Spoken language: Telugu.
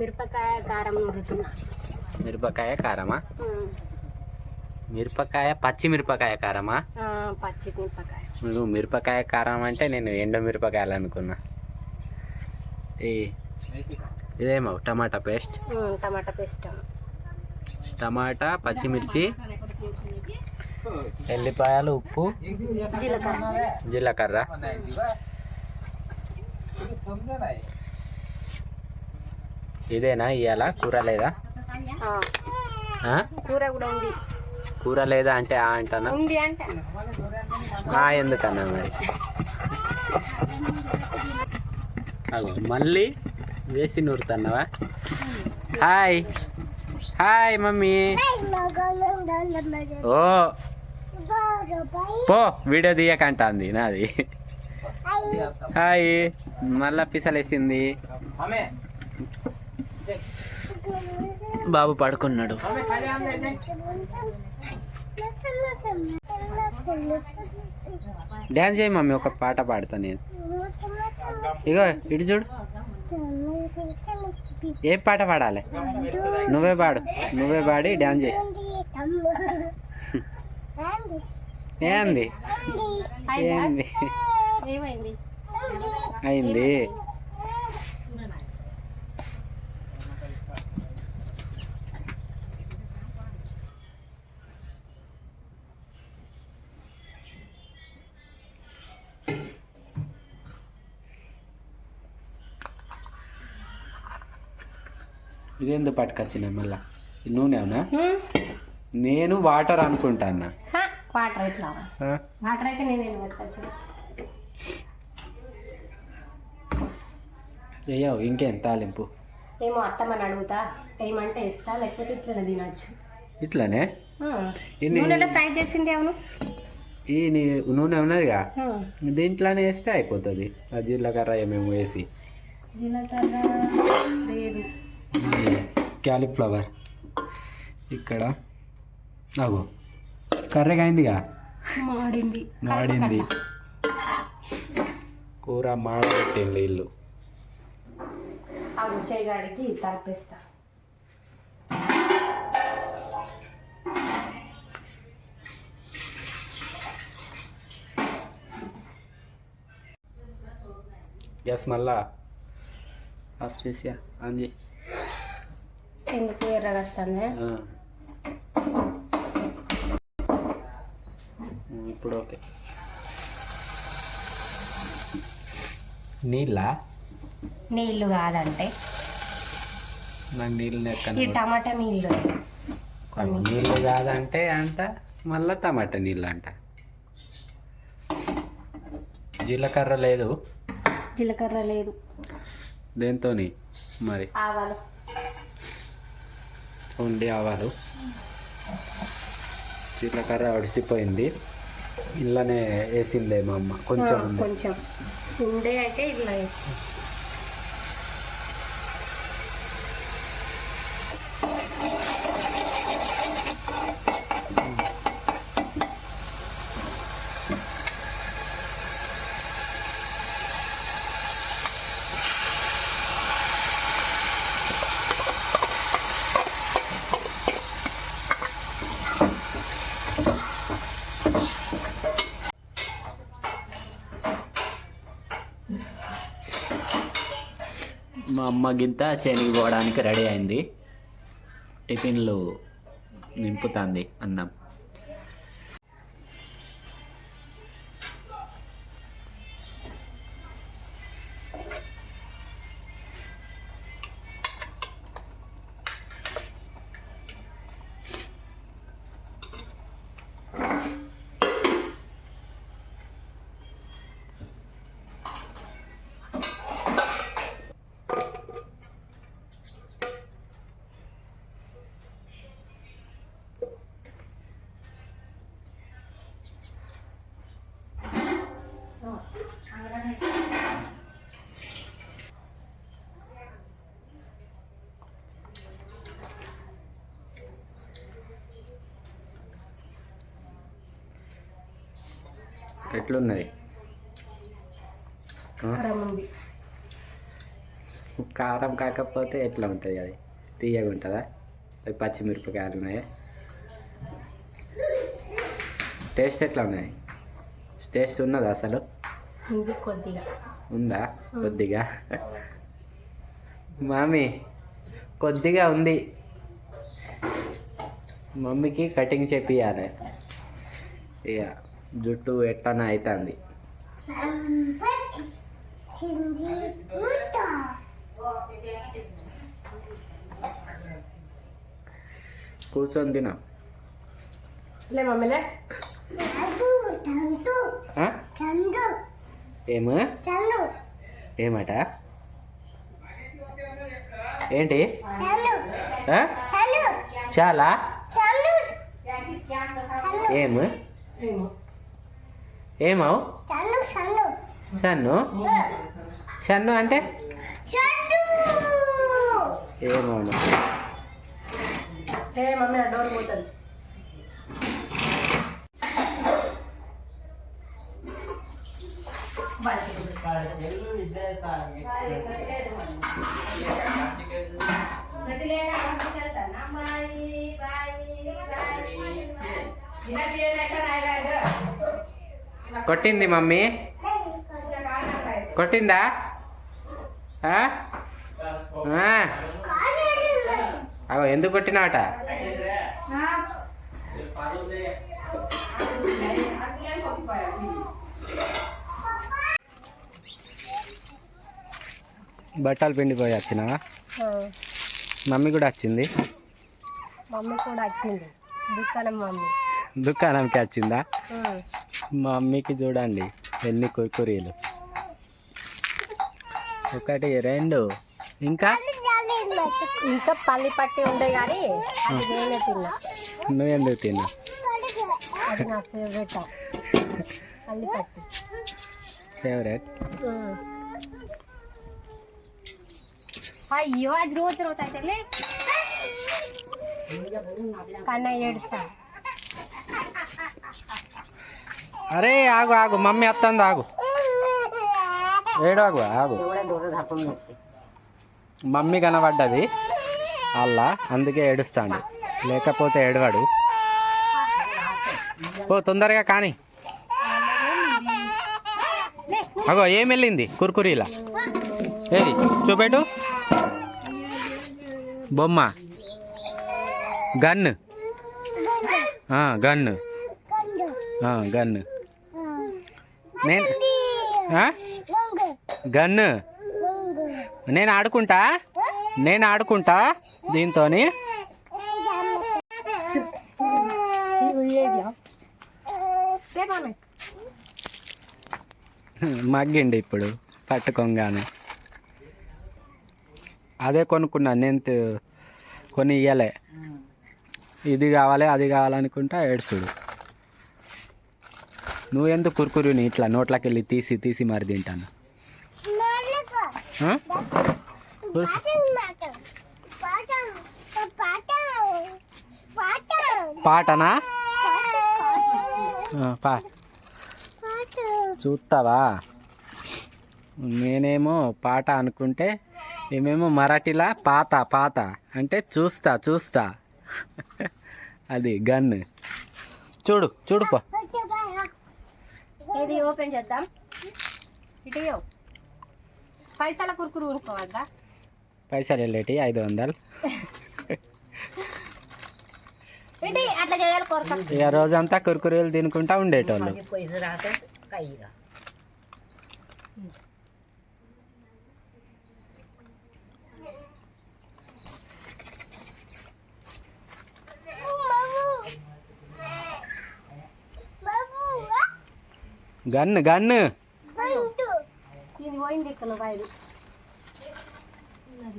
మిరపకాయ కారం నూరుతున్నా. మిరపకాయ కారమా? మిరపకాయ పచ్చి మిరపకాయ కారమా? పచ్చి మిరపకాయ. నువ్వు మిరపకాయ కారం అంటే నేను ఎండు మిరపకాయలు అనుకున్నా. ఇదేమో టమాటా పేస్ట్. టమాటా పేస్ట్, టమాటా, పచ్చిమిర్చి, ఎల్లిపాయలు, ఉప్పు, జీలకర్ర. ఇదేనా ఇవాళ? కూర లేదా? కూర కూడా ఉంది. కూర లేదా అంటే అంటానా? ఉంది అంటే ఎందుకన్నా మరి? అగో మళ్ళీ వేసి నూరుతున్నావా? Hi hi mummy. ఓ పో, వీడియో తీయకంటుంది నాది. హాయ్. మళ్ళా పిసలేసింది. బాబు పడుకున్నాడు. డ్యాన్స్ చేయి మమ్మీ, ఒక పాట పాడతా నేను. ఇగో ఇటు చూడు. ఏ పాట పాడాలి? నువ్వే పాడు, నువ్వే పాడి డ్యాన్స్ చేయి. ఏంది ఏంది అయింది? ఇదేందుకు పట్టుకొచ్చిన మళ్ళా? నూనె అవునా? నేను వాటర్ అనుకుంటానా. వాటర్ ఇట్లా వాటర్ అయితే నేను పట్టుకొచ్చిన. అయ్యో ఇంకేం తాలింపు? ఏమో అత్తమ్మని అడుగుతా, ఏమంటే ఇస్తా, లేకపోతే ఇట్లనే తినచ్చు. ఇట్లానే నూనెలో ఫ్రై చేసింది. అవును, ఈ నూనె ఉన్నదిగా, దీంట్లోనే వేస్తే అయిపోతుంది. ఆ జీలకర్ర ఏమేమో వేసి. జీలకర్ర లేదు, క్యాలీఫ్లవర్ ఇక్కడ. అగో కర్రీగా అయిందిగా. మాడింది మాడింది, కూర మాడబెట్టింది ఇల్లు. ఆ ఉచ్చయ్యగాడికి తలపేస్తా. గ్యాస్ మళ్ళా ఆఫ్ చేసి ఆన్ చేయి. ఎందుకు ఎర్రగా వస్తుంది? ఇప్పుడు ఓకే. నీళ్ళు కాదంటే నాకు నీళ్ళు ఈ టమాటా నీళ్ళు. నీళ్ళు కాదంటే అంట, మళ్ళా టమాటా నీళ్ళు అంట. జీలకర్ర లేదు. జీలకర్ర లేదు. దేంతో మరి? ఆవాలు, ఓన్లీ ఆవాలు. జీలకర్ర ఒడిసిపోయింది, ఇళ్ళనే వేసిందే మా అమ్మ. కొంచెం కొంచెం ఉండే అయితే ఇలా వేసి. మా అమ్మ గింత చేనికి పోవడానికి రెడీ అయింది. టిఫిన్లు నింపుతుంది అన్నం. ఎట్లున్నది? కారం కాకపోతే ఎట్లా ఉంటుంది అది? తీయగా ఉంటుందా? అవి పచ్చిమిరపకాయలు ఉన్నాయి. టేస్ట్ ఎట్లా ఉన్నాయి? టేస్ట్ ఉన్నదా అసలు? ఉంది కొద్దిగా. ఉందా? కొద్దిగా. మామీ కొద్దిగా ఉంది. మమ్మీకి కటింగ్ చేపియాలి. ఇక జుట్టు ఎట్లనే అవుతుంది. కూర్చొని తిన. లే మమ్మీలే. ఏమో ఏమట? ఏంటి? చాలా ఏము ఏమవు? సన్ను సన్ను అంటే ఏమో ఏ మమ్మీ ఆ డోర్ పోతుంది. కొట్టింది మమ్మీ? కొట్టిందా? అగో ఎందుకు కొట్టినావట? బట్టలు పిండిపోయి వచ్చినావా? మమ్మీ కూడా వచ్చింది. మమ్మీ కూడా వచ్చింది. దుకాణం మమ్మీ. దుకాణంకి వచ్చిందా? మమ్మీకి చూడండి ఎన్ని కుర్కురీలు. 1 2 ఇంకా ఇంకా పల్లి పట్టి ఉండే కానీ అది నేనే తిన్నా. నువ్వెందుకు తిన్నా? అది నా ఫేవరెట్. పల్లి పట్టి ఫేవరెట్. అయ్యో అది రోజు అయితే కన్నా ఏడుస్తా. అరే ఆగు ఆగు, మమ్మీ వస్తుంది ఆగు. ఏడు ఆగు ఆగు. మమ్మీ కనబడ్డది అలా, అందుకే ఏడుస్తాడు. లేకపోతే ఏడవాడు. ఓ తొందరగా కానీ. అగో ఏం వెళ్ళింది కుర్కురీలా? ఏది చూపెట్టు. బొమ్మ. గన్ను. Gun gun. నేను గన్ను నేను ఆడుకుంటా దీంతో. మగ్గిండి ఇప్పుడు పట్టుకోగానే. అదే కొనుక్కున్నాను నేను, కొని ఇయ్యలే. ఇది కావాలి అది కావాలనుకుంటా ఏడుస్తుడు. నువ్వెందుకు కుర్కురుని ఇట్లా నోట్లోకి వెళ్ళి తీసి మరి తింటాను. పాటనా? చూస్తావా? నేనేమో పాట అనుకుంటే ఏమేమో మరాఠీలా పాత అంటే చూస్తా. అది గన్. చూడు పో. ఇది ఓపెన్ చేద్దాం. ఇటు పైసల కుర్కురు ఊరుకోవద్దా? పైసలు వెళ్ళేటి 500. అట్లా చేయాలి. ఇక రోజంతా కుర్కురీలు తినుకుంటా ఉండేటోళ్ళు. గన్ను ఇది పోయింది ఇక్కడ బయట.